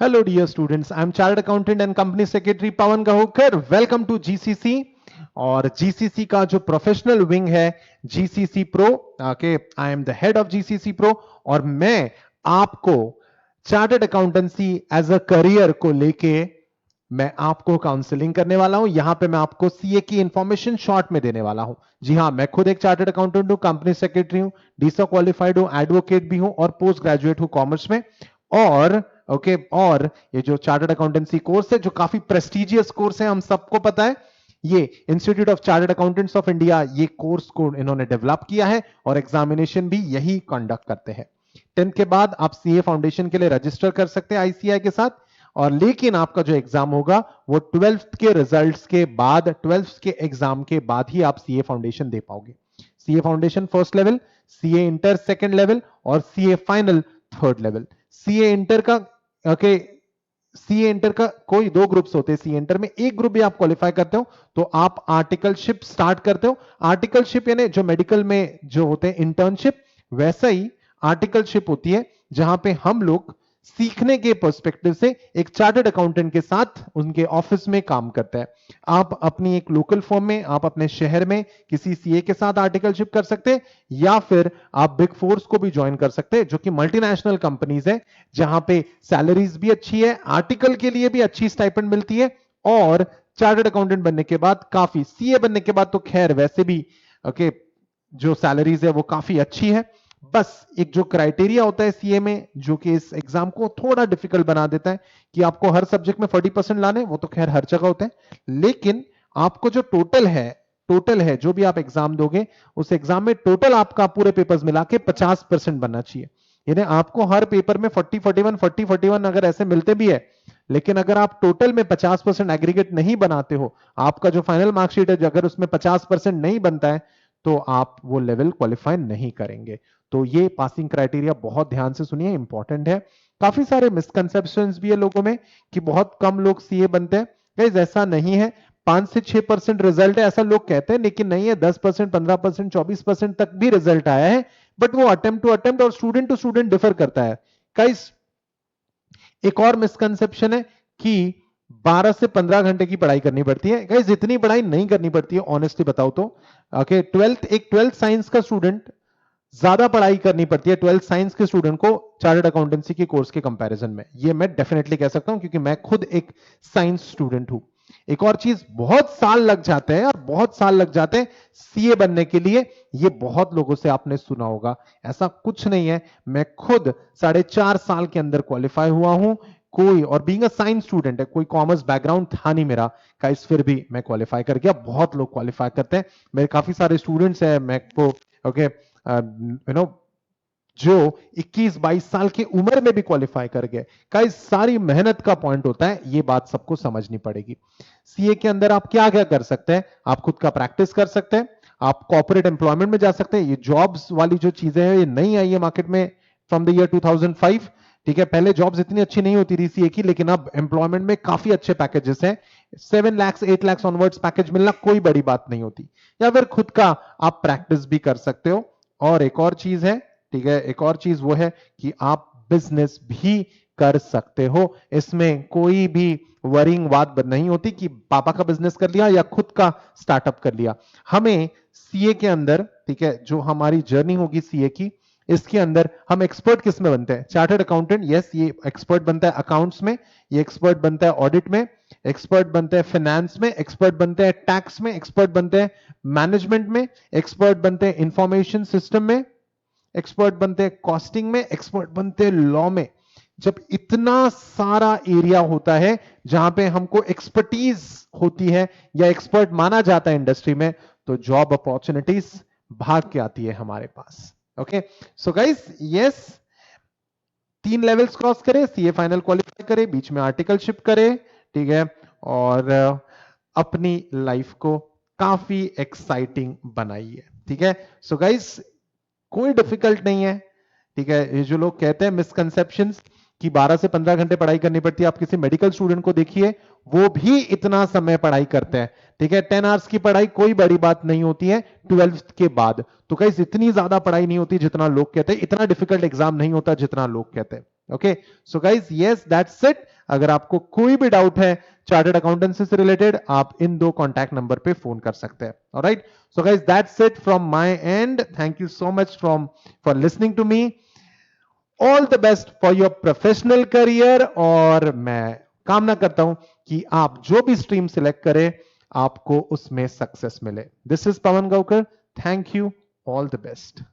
Hello, dear students. I'm Chartered Accountant and Company Secretary Pawan Gahokar. Welcome to GCC. और GCC का जो professional wing है GCC Pro, okay, I am the head of GCC Pro और मैं आपको chartered accountancy as a career को लेके मैं आपको काउंसलिंग करने वाला हूं। यहां पे मैं आपको सीए की इंफॉर्मेशन शॉर्ट में देने वाला हूं। जी हां, मैं खुद एक चार्टर्ड अकाउंटेंट हूं, कंपनी सेक्रेटरी हूं, डीसा क्वालिफाइड हूं, एडवोकेट भी हूं और पोस्ट ग्रेजुएट हूं कॉमर्स में। और ओके और ये जो चार्टर्ड अकाउंटेंसी कोर्स है जो काफी प्रेस्टिजियस कोर्स है, हम सबको पता है, ये institute of chartered accountants of India ये कोर्स को इन्होंने डेवलप किया है और एग्जामिनेशन भी यही कंडक्ट करते हैं। 10th के बाद आप सीए फाउंडेशन के लिए रजिस्टर कर सकते हैं आईसीआई के साथ। और लेकिन आपका जो एग्जाम होगा वो 12th के रिजल्ट्स के बाद, 12th के एग्जाम के बाद ही आप सीए फाउंडेशन दे पाओगे। CA foundation first level, CA inter second level और CA final third level. CA inter का ओके सीए इंटर का कोई दो ग्रुप्स होते हैं। सीए इंटर में एक ग्रुप भी आप क्वालिफाई करते हो तो आप आर्टिकलशिप स्टार्ट करते हो। आर्टिकलशिप यानी जो मेडिकल में जो होते हैं इंटर्नशिप, वैसा ही आर्टिकलशिप होती है जहां पे हम लोग सीखने के पर्सपेक्टिव से एक चार्टर्ड अकाउंटेंट के साथ उनके ऑफिस में काम करते हैं। आप अपनी एक लोकल फर्म में, आप अपने शहर में किसी सीए के साथ आर्टिकलशिप कर सकते हैं या फिर आप बिग फोर्स को भी ज्वाइन कर सकते हैं जो कि मल्टीनेशनल कंपनीज है, जहां पे सैलरीज भी अच्छी है, आर्टिकल के लिए भी अच्छी स्टाइपेंड मिलती है और चार्टर्ड अकाउंटेंट बनने के बाद काफी, सीए बनने के बाद तो खैर वैसे भी ओके जो सैलरीज है वो काफी अच्छी है। बस एक जो क्राइटेरिया होता है सीए में जो कि इस एग्जाम को थोड़ा डिफिकल्ट बना देता है कि आपको हर सब्जेक्ट में 40% लाने, वो तो खैर हर जगह होते हैं, लेकिन आपको जो टोटल है जो भी आप एग्जाम दोगे उस एग्जाम में टोटल आपका पूरे पेपर्स मिला के 50% बनना चाहिए। यानी आपको हर पेपर में 40 41 अगर ऐसे मिलते भी है, लेकिन अगर आप टोटल में 50% एग्रीगेट नहीं बनाते हो, आपका जो फाइनल मार्कशीट है अगर उसमें 50% नहीं बनता है तो आप वो लेवल क्वालिफाई नहीं करेंगे। तो ये पासिंग क्राइटेरिया बहुत ध्यान से सुनिए, इंपॉर्टेंट है। काफी सारे मिसकंसेप्शंस भी है लोगों में कि बहुत कम लोग सीए बनते हैं। गाइस ऐसा नहीं है, 5 से 6% रिजल्ट है ऐसा लोग कहते हैं, लेकिन नहीं है। 10%, 15%, 24% तक भी रिजल्ट आया है, बट वो अटेम्प्ट टू अटेम्प्ट और स्टूडेंट टू स्टूडेंट डिफर करता है। गाइस एक और मिसकंसेप्शन है कि 12 से 15 घंटे की पढ़ाई करनी पड़ती है। गाइस इतनी पढ़ाई नहीं करनी पड़ती है, ऑनेस्टली बताओ तो। ओके, ट्वेल्थ साइंस का स्टूडेंट ज्यादा पढ़ाई करनी पड़ती है 12th साइंस के स्टूडेंट को चार्टर्ड अकाउंटेंसी के कोर्स के कंपैरिजन में। ये मैं डेफिनेटली कह सकता हूं क्योंकि मैं खुद एक साइंस स्टूडेंट हूं। एक और चीज, बहुत साल लग जाते हैं और बहुत साल लग जाते हैं सीए बनने के लिए। ये बहुत लोगों से आपने सुना होगा, ऐसा कुछ नहीं है। मैं खुद 4.5 साल के अंदर क्वालिफाई हुआ हूं। कोई और बीइंग अ साइंस स्टूडेंट है, कोई कॉमर्स बैकग्राउंड था नहीं मेरा, गाइस फिर भी मैं क्वालिफाई कर गया। बहुत लोग क्वालिफाई करते हैं, मेरे काफी सारे स्टूडेंट्स हैं। मैं को ओके यू नो जो 21-22 साल की उम्र में भी क्वालिफाई कर गए। का इस सारी मेहनत का पॉइंट होता है, ये बात सबको समझनी पड़ेगी। सीए के अंदर आप क्या क्या कर सकते हैं? आप खुद का प्रैक्टिस कर सकते हैं, आप कॉर्पोरेट एम्प्लॉयमेंट में जा सकते हैं। ये जॉब्स वाली जो चीजें हैं ये नई आई है मार्केट में फ्रॉम द ईयर 2005। ठीक है, पहले जॉब्स इतनी अच्छी नहीं होती थी सीए की, लेकिन अब एम्प्लॉयमेंट में काफी अच्छे पैकेजेस हैं। 7 लाख 8 लाख ऑनवर्ड्स पैकेज मिलना कोई बड़ी बात नहीं होती। या फिर खुद का आप प्रैक्टिस भी कर सकते हो। और एक और चीज है, ठीक है, एक और चीज वो है कि आप बिजनेस भी कर सकते हो। इसमें कोई भी वरिंग बात नहीं होती कि पापा का बिजनेस कर लिया या खुद का स्टार्टअप कर लिया। हमें सीए के अंदर, ठीक है, जो हमारी जर्नी होगी सीए की, इसके अंदर हम एक्सपर्ट किस में बनते हैं? चार्टर्ड अकाउंटेंट, यस, ये एक्सपर्ट बनता है अकाउंट्स में, ये एक्सपर्ट बनता है ऑडिट में, एक्सपर्ट बनते हैं फाइनेंस में, एक्सपर्ट बनते हैं टैक्स में, एक्सपर्ट बनते हैं मैनेजमेंट में, एक्सपर्ट बनते हैं इंफॉर्मेशन सिस्टम में, एक्सपर्ट बनते हैं कॉस्टिंग में, एक्सपर्ट बनते हैं लॉ में। जब इतना सारा एरिया होता है जहां पे हमको एक्सपर्टीज होती है या एक्सपर्ट माना जाता है इंडस्ट्री में, तो जॉब अपॉर्चुनिटीज भाग के आती है हमारे पास। Okay, so guys, yes, 3 levels cross करे, सीए फाइनल क्वालिफाई करे, बीच में आर्टिकलशिप करे, ठीक है, और अपनी लाइफ को काफी एक्साइटिंग बनाइए। ठीक है, सो गाइस कोई डिफिकल्ट नहीं है। ठीक है, ये जो लोग कहते हैं मिसकंसेप्शंस कि 12 से 15 घंटे पढ़ाई करनी पड़ती है, आप किसी मेडिकल स्टूडेंट को देखिए, वो भी इतना समय पढ़ाई करते हैं, ठीक है। 10 आवर्स की पढ़ाई कोई बड़ी बात नहीं होती है 12th के बाद। तो गाइस इतनी ज्यादा पढ़ाई नहीं होती जितना लोग कहते हैं, इतना डिफिकल्ट एग्जाम नहीं होता जितना लोग कहते हैं। Okay, so guys yes that's it. अगर आपको कोई भी डाउट है चार्टर्ड अकाउंटेंसी से रिलेटेड, आप इन 2 कॉन्टैक्ट नंबर पे फोन कर सकते हैं। Alright, so guys that's it from my end. Thank you so much for listening to me. All the best for your professional career, और मैं कामना करता हूं कि आप जो भी स्ट्रीम सिलेक्ट करें आपको उसमें सक्सेस मिले। This is Pawan Gavkar, thank you, all the best.